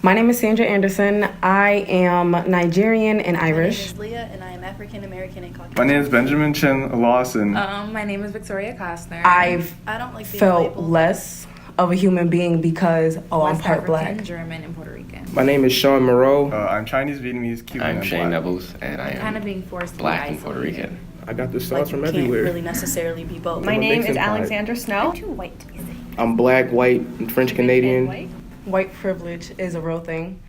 My name is Sandra Anderson. I am Nigerian and My name Irish. is Leah, and I am African American and Caucasian. My name is Benjamin Chen Lawson. My name is Victoria Costner. I don't like being felt labeled. less of a human being because, I'm West part African, black. German, and Puerto Rican. My name is Sean Moreau. I'm Chinese, Vietnamese, Cuban, I'm and Shane black. Nevels, and I Kind of am being forced to black be and Puerto isolated. Rican. I got the Like, sauce from you can't everywhere. really necessarily be both. My I'm a name mixing is pot. Alexandra Snow. I'm too white to be safe. I'm black, white, and French Canadian. White privilege is a real thing.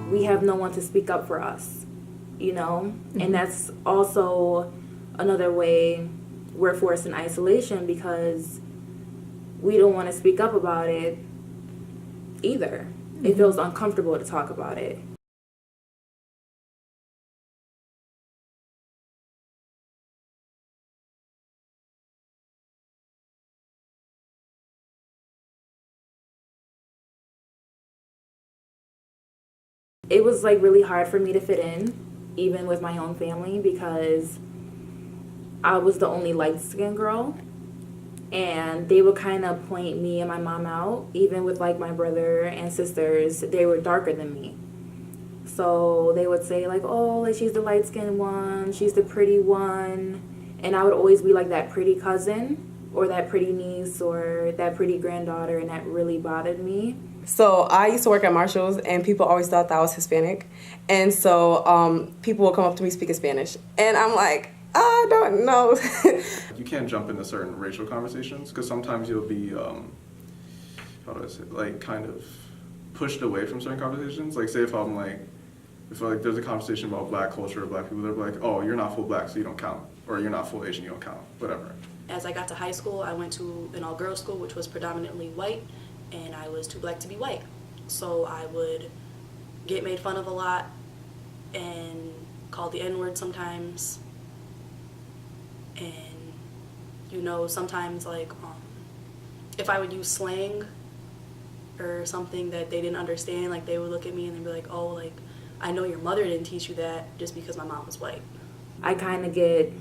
We have no one to speak up for us, you know? And that's also another way we're forced in isolation because we don't want to speak up about it either. It feels uncomfortable to talk about it. It was like really hard for me to fit in, even with my own family, because I was the only light-skinned girl. And they would kind of point me and my mom out, even with like my brother and sisters, they were darker than me. So they would say like, oh, like she's the light-skinned one, she's the pretty one. And I would always be like that pretty cousin or that pretty niece or that pretty granddaughter, and that really bothered me. So I used to work at Marshall's, and people always thought that I was Hispanic. And so people would come up to me speaking Spanish. And I'm like, I don't know. You can't jump into certain racial conversations because sometimes you'll be, how do I say, like kind of pushed away from certain conversations. Like say if like there's a conversation about black culture or black people, they're like, oh, you're not full black, so you don't count. Or you're not full Asian, you don't count. Whatever. As I got to high school, I went to an all-girls school, which was predominantly white, and I was too black to be white. So I would get made fun of a lot and called the N-word sometimes. And, you know, sometimes, like, if I would use slang or something that they didn't understand, like, they would look at me and they'd be like, oh, like, I know your mother didn't teach you that just because my mom was white. I kind of get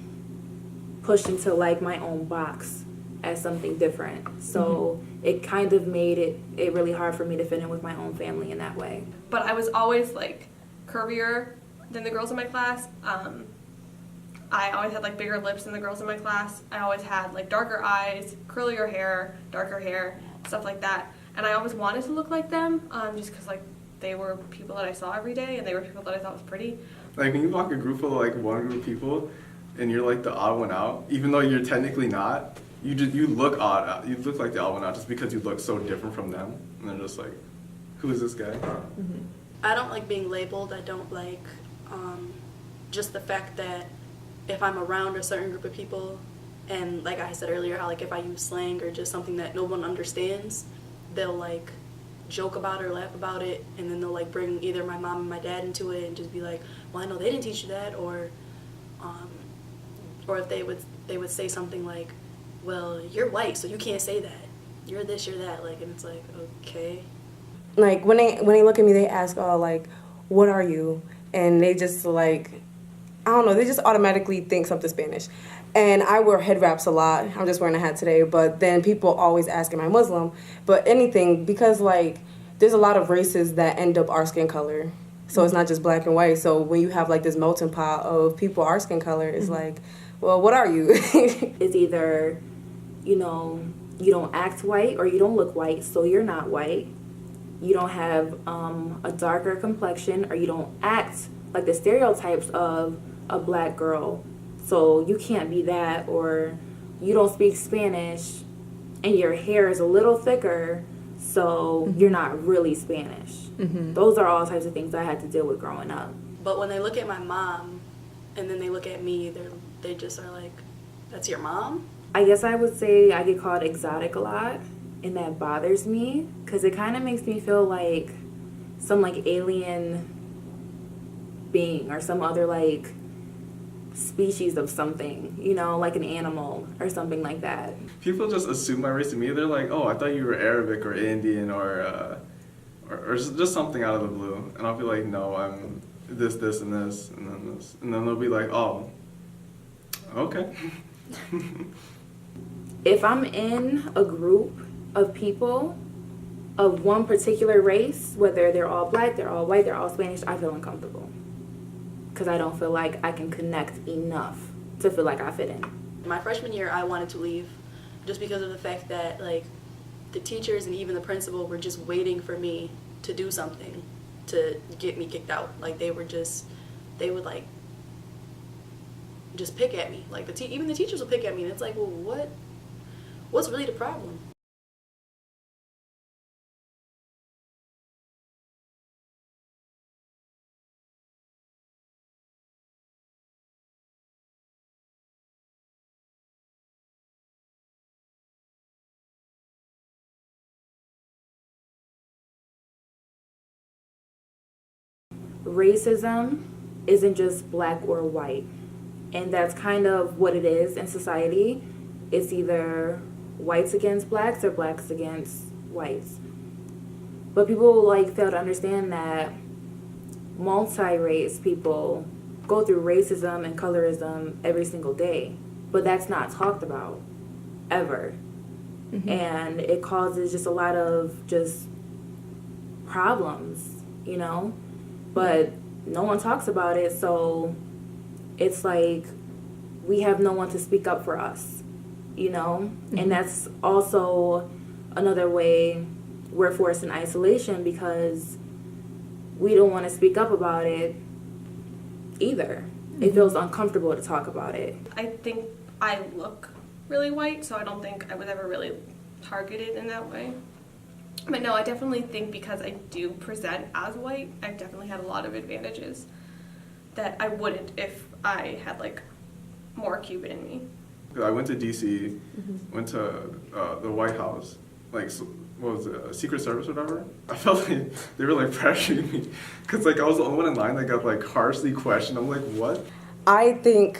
pushed into like my own box as something different. So it kind of made it really hard for me to fit in with my own family in that way. But I was always like curvier than the girls in my class. I always had like bigger lips than the girls in my class. I always had like darker eyes, curlier hair, darker hair, stuff like that. And I always wanted to look like them, just because like they were people that I saw every day and they were people that I thought was pretty. Like when you walk a group of like one group of people and you're like the odd one out, even though you're technically not, you look odd out. You look like the odd one out just because you look so different from them. And they're just like, who is this guy? I don't like being labeled. I don't like just the fact that if I'm around a certain group of people, and like I said earlier, how like if I use slang or just something that no one understands, they'll like joke about it or laugh about it, and then they'll like bring either my mom and my dad into it and just be like, well, I know they didn't teach you that, or if they would say something like, well, you're white, so you can't say that. You're this, you're that. Like, and it's like, okay. Like when they look at me, they ask, oh, like, what are you? And they just like, I don't know, they just automatically think something Spanish. And I wear head wraps a lot. I'm just wearing a hat today. But then people always ask, am I Muslim? But anything, because, like, there's a lot of races that end up our skin color. So it's not just black and white. So when you have, like, this melting pot of people our skin color, it's like, well, what are you? It's either, you know, you don't act white or you don't look white, so you're not white. You don't have a darker complexion or you don't act like the stereotypes of a black girl. So you can't be that, or you don't speak Spanish and your hair is a little thicker, so you're not really Spanish. Those are all types of things I had to deal with growing up. But when they look at my mom and then they look at me, they just are like, that's your mom? I guess I would say I get called exotic a lot, and that bothers me because it kind of makes me feel like some like alien being or some other like species of something, you know, like an animal or something like that. People just assume my race to me. They're like, oh, I thought you were Arabic or Indian or just something out of the blue. And I'll be like, no, I'm this, and this, and then this. And then they'll be like, oh, okay. If I'm in a group of people of one particular race, whether they're all black, they're all white, they're all Spanish, I feel uncomfortable. Because I don't feel like I can connect enough to feel like I fit in. My freshman year, I wanted to leave just because of the fact that, like, the teachers and even the principal were just waiting for me to do something to get me kicked out. Like, they would, like, just pick at me. Like, even the teachers would pick at me, and it's like, well, what's really the problem? Racism isn't just black or white, and that's kind of what it is in society. It's either whites against blacks or blacks against whites. But people like fail to understand that multi-race people go through racism and colorism every single day, but that's not talked about ever. And it causes just a lot of just problems, you know, but no one talks about it, so it's like we have no one to speak up for us, you know. And that's also another way we're forced in isolation because we don't want to speak up about it either. It feels uncomfortable to talk about it. I think I look really white, so I don't think I was ever really targeted in that way. But no, I definitely think because I do present as white, I've definitely had a lot of advantages that I wouldn't if I had like more Cuban in me. I went to DC, went to the White House, like, what was it, Secret Service or whatever? I felt like they were like pressuring me because like I was the only one in line that got like harshly questioned. I'm like, what? I think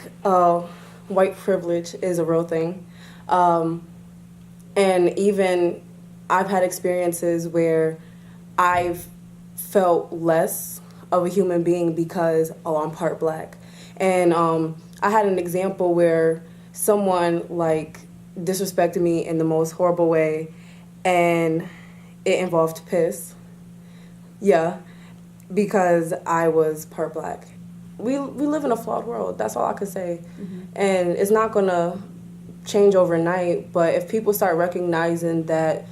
white privilege is a real thing. And even I've had experiences where I've felt less of a human being because, oh, I'm part black. And I had an example where someone like disrespected me in the most horrible way, and it involved piss. Yeah, because I was part black. We live in a flawed world. That's all I could say. And it's not gonna change overnight, but if people start recognizing that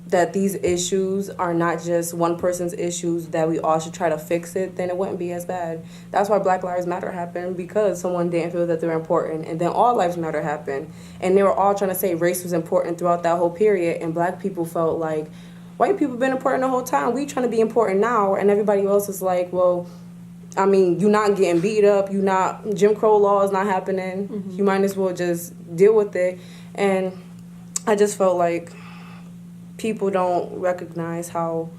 that these issues are not just one person's issues, that we all should try to fix it, then it wouldn't be as bad. That's why Black Lives Matter happened, because someone didn't feel that they were important, and then All Lives Matter happened, and they were all trying to say race was important throughout that whole period, and black people felt like white people been important the whole time, we trying to be important now, and everybody else is like, well, I mean, you're not getting beat up, Jim Crow law is not happening, you might as well just deal with it. And I just felt like people don't recognize how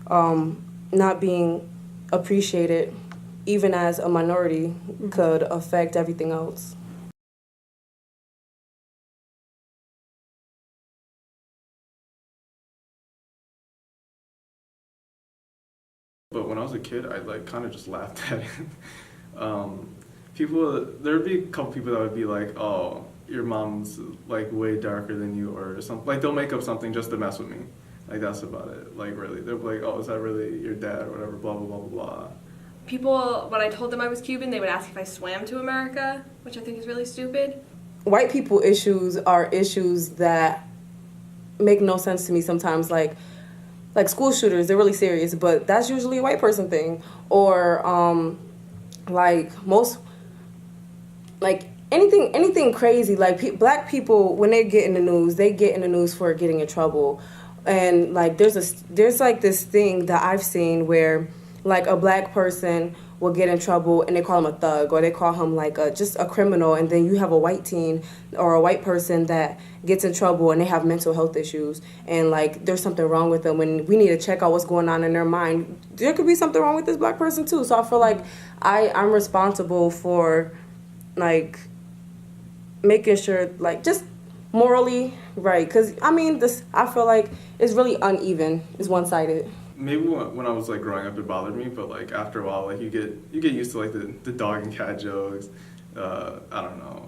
not being appreciated, even as a minority, could affect everything else. But when I was a kid, I like kind of just laughed at it. There'd be a couple people that would be like, oh, your mom's like way darker than you or something. Like they'll make up something just to mess with me. Like that's about it. Like really, they'll be like, oh, is that really your dad or whatever, blah, blah, blah, blah, blah. People, when I told them I was Cuban, they would ask if I swam to America, which I think is really stupid. White people issues are issues that make no sense to me sometimes. Like, like school shooters, they're really serious, but that's usually a white person thing. Or like most, like anything crazy. Like black people, when they get in the news, they get in the news for getting in trouble. And like there's like this thing that I've seen where like a black person will get in trouble and they call him a thug, or they call him like just a criminal, and then you have a white teen or a white person that gets in trouble and they have mental health issues, and like there's something wrong with them, and we need to check out what's going on in their mind. There could be something wrong with this black person too. So I feel like I'm responsible for like making sure, like, just morally right, because I mean this, I feel like it's really uneven, it's one-sided. Maybe when I was like growing up, it bothered me, but like after a while, like you get used to like the dog and cat jokes. I don't know.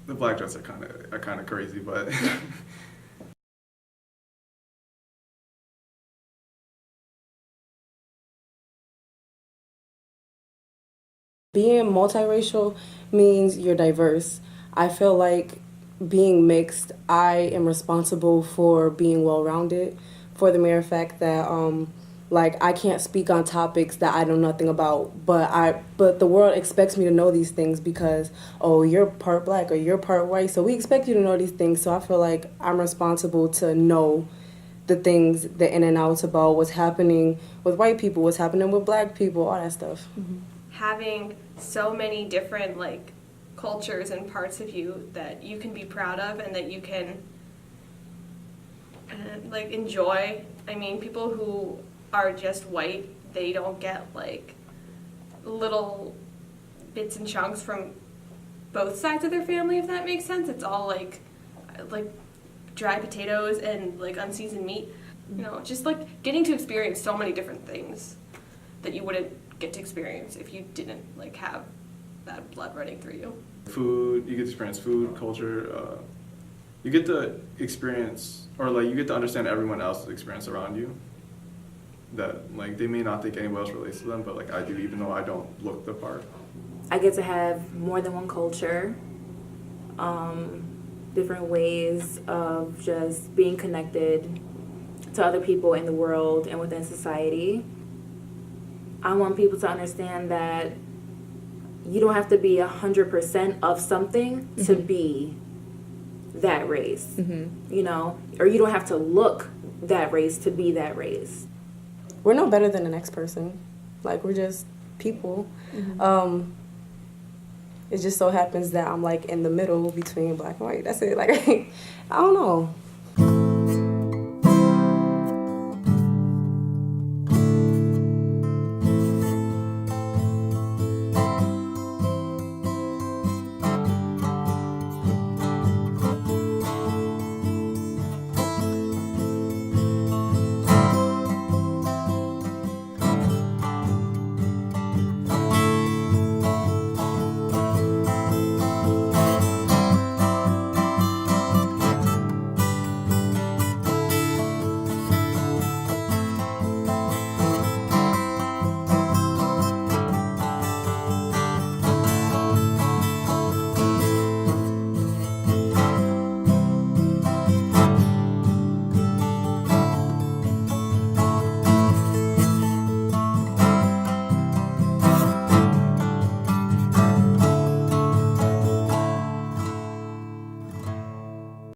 The black jokes are kind of crazy, but Being multiracial means you're diverse. I feel like being mixed, I am responsible for being well-rounded, for the mere fact that like I can't speak on topics that I know nothing about, but the world expects me to know these things because, oh, you're part black or you're part white, so we expect you to know these things. So I feel like I'm responsible to know the things, the in and outs about what's happening with white people, what's happening with black people, all that stuff. Mm-hmm. Having so many different like cultures and parts of you that you can be proud of and that you can like enjoy. I mean, people who are just white, they don't get like little bits and chunks from both sides of their family, if that makes sense. It's all like dry potatoes and like unseasoned meat. You know, just like getting to experience so many different things that you wouldn't get to experience if you didn't like have that blood running through you. Food, you get to experience food, culture. You get to experience, or like you get to understand everyone else's experience around you. That like they may not think anyone else relates to them, but like I do, even though I don't look the part. I get to have more than one culture, different ways of just being connected to other people in the world and within society. I want people to understand that you don't have to be 100% of something to be that race, you know, or you don't have to look that race to be that race. We're no better than the next person. Like, we're just people. It just so happens that I'm like in the middle between black and white. That's it. Like, I don't know.